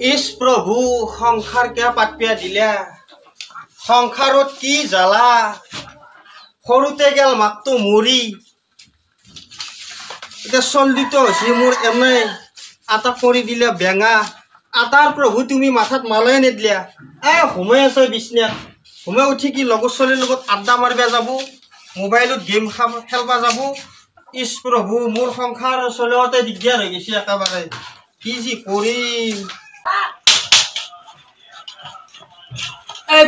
Is প্ৰভু সংসাৰ কিয় পাতপিয়া দিলা সংসাৰত কি জ্বালা সৰুতে গেল মাকটো মৰি এতিয়া চল্লিতো হৈছে মোৰ এনে আটা কৰি দিলে বেঙা আটাৰ প্ৰভু তুমি মাথাত মালাই নিদিলা সোমাই আছ বিচনাত সোমাই উঠি কি লগৰ ছোৱালীৰ লগত আড্ডা মাৰিব যাব মোবাইলত গেম খেলবা যাব ইস প্ৰভু মোৰ সংসাৰ চলাওঁতে দিগদাৰ হৈ গৈছে একেবাৰে কি যি কৰিম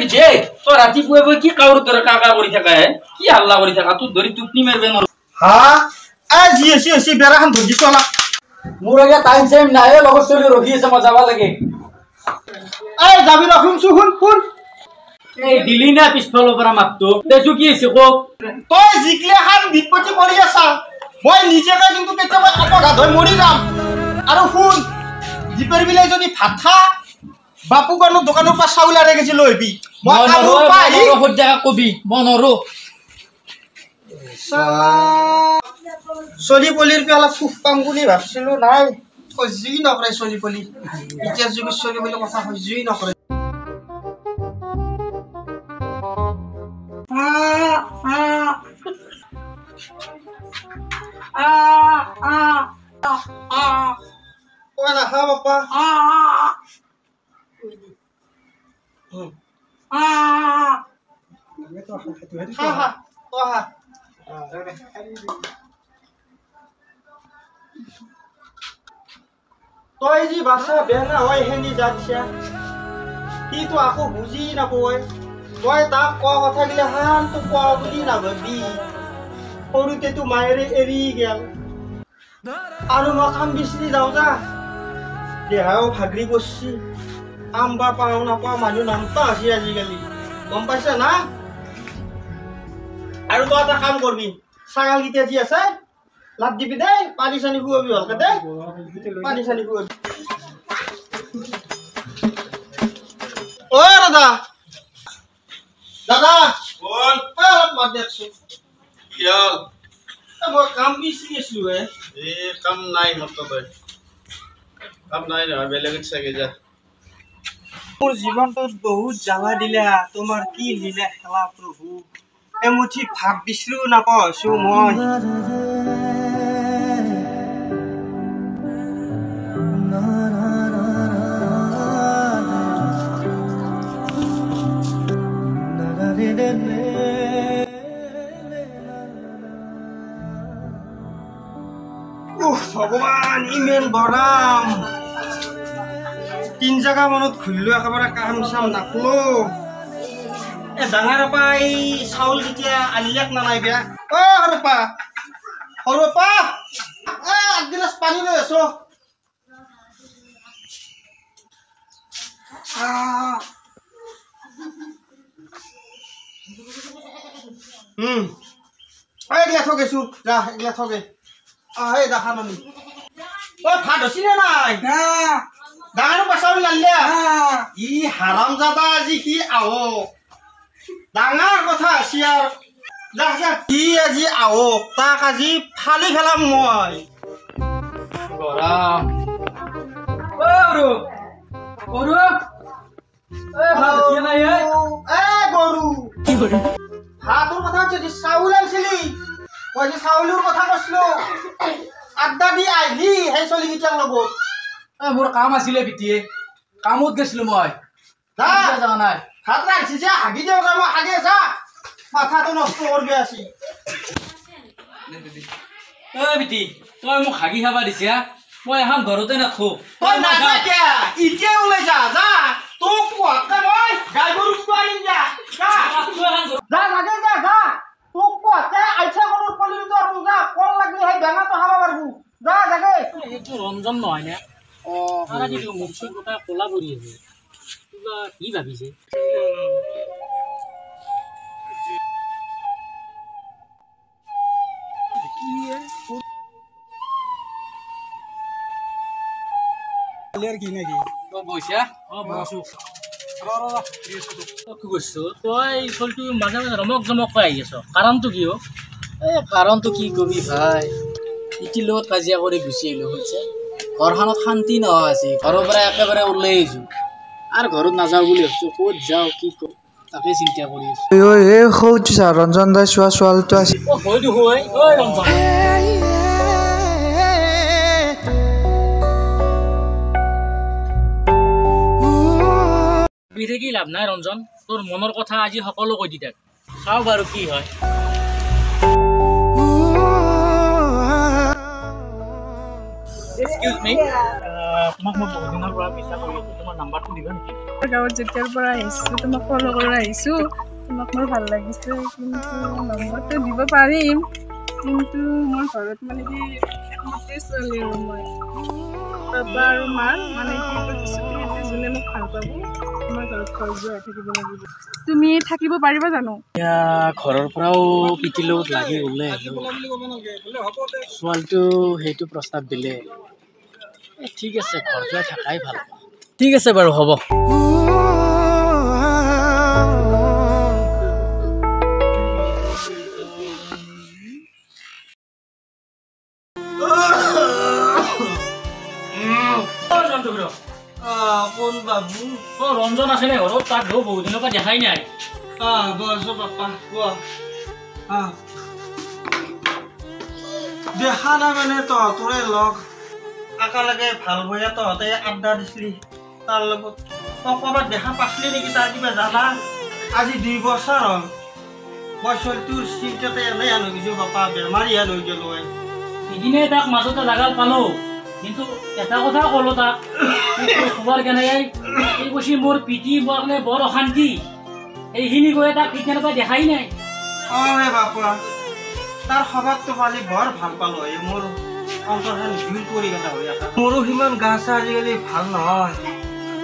বিজয় তো ৰাতিপুৱা কি কাউৰ তোৰ কাকা কৰি থাকা কি হাল্লা কৰি থাকা তুই ধৰি টুপনি মাৰবে না হ্যাঁ জি এসি বেড়াখান ধৰি চলা মোৰ আগে টাইম টাইম নাই লগৰ চলি ৰখি আছে মই যাবা লাগে যাবি ৰকম শুন শুন এই দিলি না পিছফালৰ পৰা মাতটো দেছো কি হৈছে কক তই জিকলে হান বিপত্তি কৰি আছা মই নিজেকে কিন্তু কেতিয়াবা অপঘাত হৈ মৰি যাম আৰু শুন জিপেৰ বিলাই যদি ভাত খা বাপু কানো দোকানৰ পৰা চাউল আনি গেছি লৈ আহিবি মই কামৰ পৰা আহি জায়গা কবি মনৰো চলি পলিৰ পৰা অলপ সুখ পাম বুলি ভাবছিলো নাই সহ্যই নকৰে চলি পলি এতিয়া যুগত চলি পলি কথা সহ্যই নকৰে কয় নাখা বাপা তই যি বাচ্চা বেঙা হয় হেনি যাচ্ছা সিটো আকৌ বুজি নাপয় মই তাক কোৱা কথাগিলা হান তো কোৱা বুলি নাভাবি সৰুতেতো মায়েৰে এৰি গেল আৰু মই কাম বিচাৰি যাওঁ যা দেহাও ভাগৰি পৰছি কাম বা পাওঁ নাপাওঁ মানুহ নামতা আছে আজিকালি গম পাইছা না আৰু তই এটা কাম কৰবি ছাগাল কেইটা যি আছে লাভ দিবি দেই পানী চানী খুৱাবি ভালকে দেই পানী চানী খুৱাবি অ দাদা দাদা বল অলপ মাত দিয়কচোন কিয় মই কাম বিচাৰি আছিলো কাম নাই মাত্ৰ তই কাম নাই নহয় বেলেগত চাগে যা মোৰ জীৱনটোত বহুত জ্বালা দিলা তোমাৰ কি লীলা খেলা প্ৰভু এমুঠি ভাত বিচাৰিও নাপাইছো মই ভগৱান ইমান গৰম 3 জাগা মানত ঘুৰিলো একেবাৰে কাম চাম নাপলো ডাঙৰ আপা এই চাউল কেতিয়া আনিলাক না নাই বেয়া সৰু আপা একগিলাচ পানী লৈ আছো এগিলা থগেছো যা এগিলা থগে এই দেখা নানি ভাত হৈছি নে নাই ডাঙৰ পাচাউল লালিয়া ই হাৰাম জাদা আজি কি আহক ডাঙৰ কথা আছে আৰু যা যা কি আজি আহক তাক আজি ফালি ফেলাম মই গৰম গৰু ভাতৰ কথা যদি চাউল আনিছিলি মই যে চাউলৰ কথা কৈছিলো আড্ডা দি আহিলি সেই চলি কেইটাৰ লগত মোৰ কাম আছিলে পিতিয়ে কামত গৈছিলো মই যোৱা নাই ভাত ৰাখিছে যে হাগি দিওঁ মই হাগে যা মাথাটো নষ্ট কৰি আছি পিতি তই মোক হাগি খাবা দিছা মই এখন ঘৰতে নাথো তই নাযাকে এতিয়া ওলাই যা যা তোক কোৱাকে মই গাই গৰু খুৱাই যা যা লাগে যা যা তোক কোৱাকে আইছা গৰুৰ পলিটো আৰু যা কল লাগলি সেই বেঙাটো খাব পাৰবো যা জাগে এইটো ৰঞ্জন নহয় নে আজি মুখ চুখ গোটা কলা পৰি আছে কিবা কি ভাবিছে কি নাকি বৈছা তই চলটো মাজে মাজে ৰমক জমককৈ আহি আছ কাৰণটো কি কাৰণটো কি কবি ভাই ইটিৰ লগত কাজিয়া কৰি গুচি আহিলো হৈছে ঘৰখনত শান্তি নহয় আছে ঘৰৰ পৰা একেবাৰে ওলাই আহিছোঁ আৰু ঘৰত নাযাওঁ বুলি ভাবিছোঁ ক'ত যাওঁ কি কৰোঁ তাকে চিন্তা কৰি আছোঁ এই সৌচা ৰঞ্জন দাই চোৱা ছোৱালীটো আছে হয়তো হয় ঐ ৰঞ্জন পিঠে কি লাভ নাই ৰঞ্জন তোৰ মনৰ কথা আজি সকলো কৈ দি থাক চাওঁ বাৰু কি হয় Excuse me. তোমাক মই বহুত দিনৰ পৰা বিশ্বাস কৰি আছোঁ তোমাৰ নাম্বাৰটো দিবা নেকি গাঁৱত যেতিয়াৰ পৰা আহিছোঁ তোমাক ফ'ল' কৰি আহিছোঁ তোমাক মোৰ ভাল লাগিছে কিন্তু নম্বৰটো দিব পাৰিম কিন্তু মোৰ ঘৰত মানে কি একমাত্ৰে ছোৱালী আৰু মই পাপা আৰু মাৰ মানে কি প্ৰতিশ্ৰুতি যোনে মোক ভাল পাব মই ঘৰত ঘৰ যোৱাই থাকিব লাগিব তুমি থাকিব পাৰিবা জানো এতিয়া ঘৰৰ পৰাও পিতিৰ লগত লাগি ওলাই ছোৱালীটো সেইটো প্ৰস্তাৱ দিলে ঠিক আছে ঘৰ যোৱাই থাকাই ভাল ঠিক আছে বাৰু হ'ব কোন বাবু ৰঞ্জন আছে নে ঘৰত তাক বহুত দিনৰ পৰা দেখাই নাই বছো পাপা কোৱা দেখা নাই মানে তহঁতৰে লগ একেলগে ভাল বয়া তহঁতে আড্ডা দিছিলি তাৰ লগত ক'ৰবাত দেখা পাইছিলি নেকি তাৰ কিবা জানা আজি 2 বছৰ হ'ল মই ছোৱালীটোৰ চিন্তাতে এনেই আনি গৈছোঁ পাপা বেমাৰী হেন হৈ গ'লো সিদিনে তাক মাজতে লাগাল পালো কিন্তু এটা কথা ক'লো তাক খবৰ কেনেকৈ এই কৈছে মোৰ পিটি কাৰণে বৰ অশান্তি এইখিনি কৈ তাক ঠিক তেনেকৈ দেখাই নাই হে বাপা তাৰ খবৰটো পালি বৰ ভাল পালোঁ মোৰ অন্তৰখন জুই পৰি গ'লা হৈ আছে মোৰো সিমান গা চা আজিকালি ভাল নহয়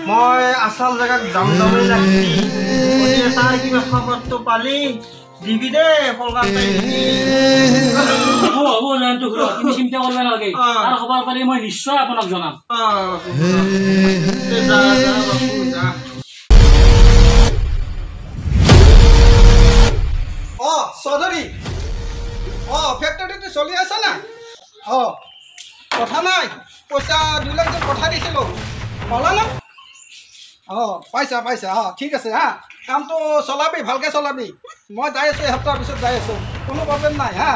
মই আচল জেগাত যাম যামেই লাগি তাৰ কিবা খবৰটো পালি দিবি দে হ'ব জয়ন্ত খুড়া তুমি চিন্তা কৰিব নালাগে তাৰ খবৰ পালে মই নিশ্চয় আপোনাক জনাম চৌধুৰী ফেক্টৰীটো চলি আছে না কথা নাই পইচা 2 লাখ পঠাই দিছিলোঁ পালা না পাইছা ঠিক আছে হা কামটো চলাবি ভালকৈ চলাবি মই যাই আছোঁ এসপ্তাহৰ পিছত যাই আছোঁ কোনো প্ৰব্লেম নাই হা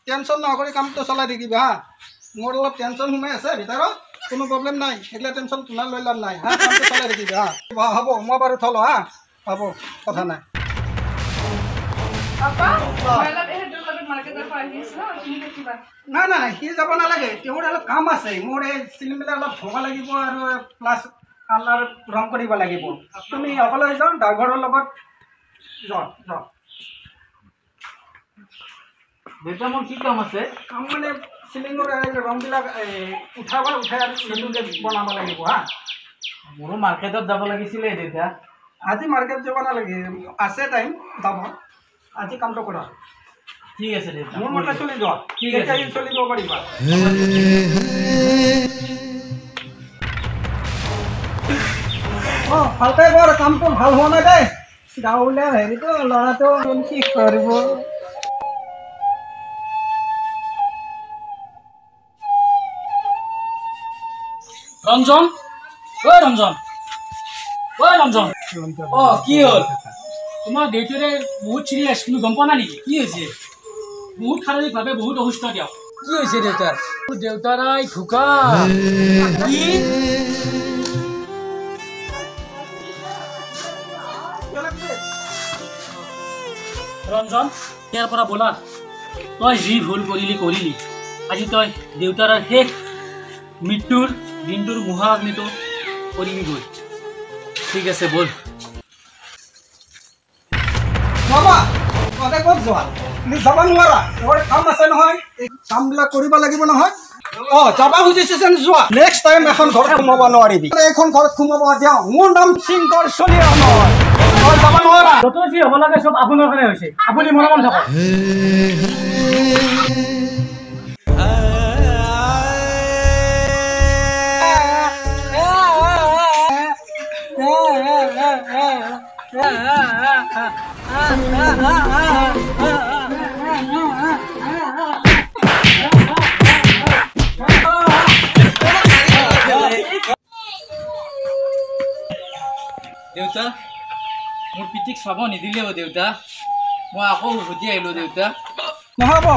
টেনশ্যন নকৰি কামটো চলাই থাকিবি হা মোৰ অলপ টেনশ্যন সোমাই আছে ভিতৰত কোনো প্ৰব্লেম নাই সেইগিলা টেনশ্যন তোমাৰ লৈ লাভ নাই হা কামটো চলাই থাকিবি হা হ'ব মই বাৰু থলোঁ হা হ'ব কথা নাই নাই সি যাব নালাগে তেওঁৰ অলপ কাম আছে মোৰ এই চিলিমবিলাক অলপ ধোৱা লাগিব আৰু প্লাছ কালাৰ ৰং কৰিব লাগিব তুমি অকলে যাওঁ ড্ৰাইভাৰৰ লগত যোৱা দেউতা মোৰ কি কাম আছে কাম মানে চিলিঙৰ ৰংবিলাক উঠাই আৰু নতুনকৈ বনাব লাগিব হা মোৰো মাৰ্কেটত যাব লাগিছিলে দেউতা আজি মাৰ্কেট যাব নালাগে আছে টাইম যাব আজি কামটো কৰা ঠিক আছে দেউতা মোৰ মতে চলি যোৱা ঠিক আছে চলিব পাৰিবা ভালকৈ কৰ কামটো ভাল হোৱা নাই দেই গাঁৱলীয়া হেৰিটো ল'ৰাটো কি কৰিব ৰঞ্জন কি হ'ল তোমাৰ দেউতাৰে বহুত চিৰিয়াছ তুমি গম পোৱা নাই নেকি কি হৈছে বহুত শাৰীৰিকভাৱে বহুত অসুস্থ দিয়ক কি হৈছে দেউতাৰ দেউতাৰাই ঢুকা কি ৰঞ্জন ইয়াৰ পৰা ব'লা তই যি ভুল কৰিলি আজি তই দেউতাৰ শেষ মৃত্যুৰ দিনটোৰ মুখাগ্নিটো কৰিবি গৈ ঠিক আছে বল বাবা তহঁতে ক'ত যোৱা তুমি যাব নোৱাৰা তোমাৰ কাম আছে নহয় এই কামবিলাক কৰিব লাগিব নহয় যাব খুজিছে যেন যোৱা নেক্সট টাইম এখন ঘৰত সোমাব নোৱাৰিবি এইখন ঘৰত সোমাব দিওঁ মোৰ নাম চিংকৰ চলিয়া নহয় তই যাব নোৱাৰা যত যি হ'ব লাগে চব আপোনাৰ কাৰণে হৈছে আপুনি মনে থাকক দেউতা মোৰ পিঠিক চাব নিদিলে দেউতা মই আকৌ উভতি আহিলোঁ দেউতা নহ'ব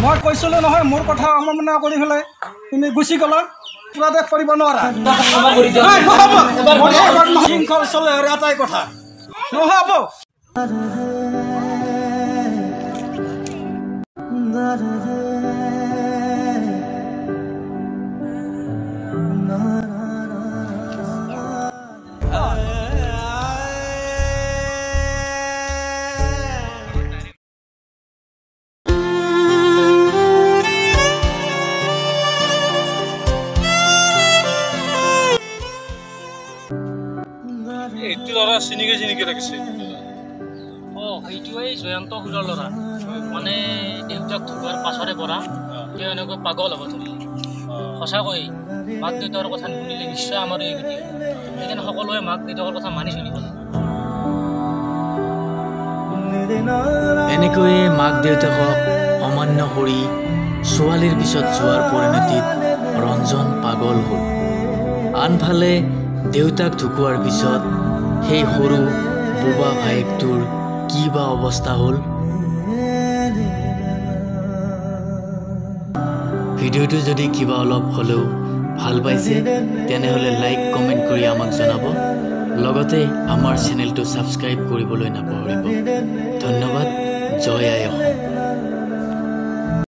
মই কৈছিলোঁ নহয় মোৰ কথা অৱমাননা কৰি পেলাই তুমি গুচি গ'লা পুৰা দেশ কৰিব নোৱাৰা শৃংখল চলে এটাই কথা নহ'ব এইটো ল'ৰা চিনিকে ৰাখিছে অঁ সেইটোৱেই জয়ন্ত সুৰৰ ল'ৰা মানে দেউতাক ঢুকোৱাৰ পাছৰে পৰা তেওঁ এনেকৈ পাগল হ'ব ধৰিলে সঁচাকৈ মাক দেউতাকৰ কথা নুশুনিলে নিশ্চয় আমাৰ এই গতি সেইকাৰণে সকলোৱে মাক দেউতাকৰ কথা মানি চলিব এনেকৈয়ে মাক দেউতাকক অমান্য কৰি ছোৱালীৰ পিছত যোৱাৰ পৰিণতিত ৰঞ্জন পাগল হ'ল আনফালে দেউতাক ঢুকোৱাৰ পিছত সেই সৰু বোবা ভায়েকটোৰ কি বা অৱস্থা হ'ল ভিডিঅ'টো যদি কিবা অলপ হ'লেও ভাল পাইছে তেনেহ'লে লাইক কমেণ্ট কৰি আমাক জনাব লগতে আমাৰ চেনেলটো ছাবস্ক্ৰাইব কৰিবলৈ নাপাহৰিব ধন্যবাদ জয় আই অসম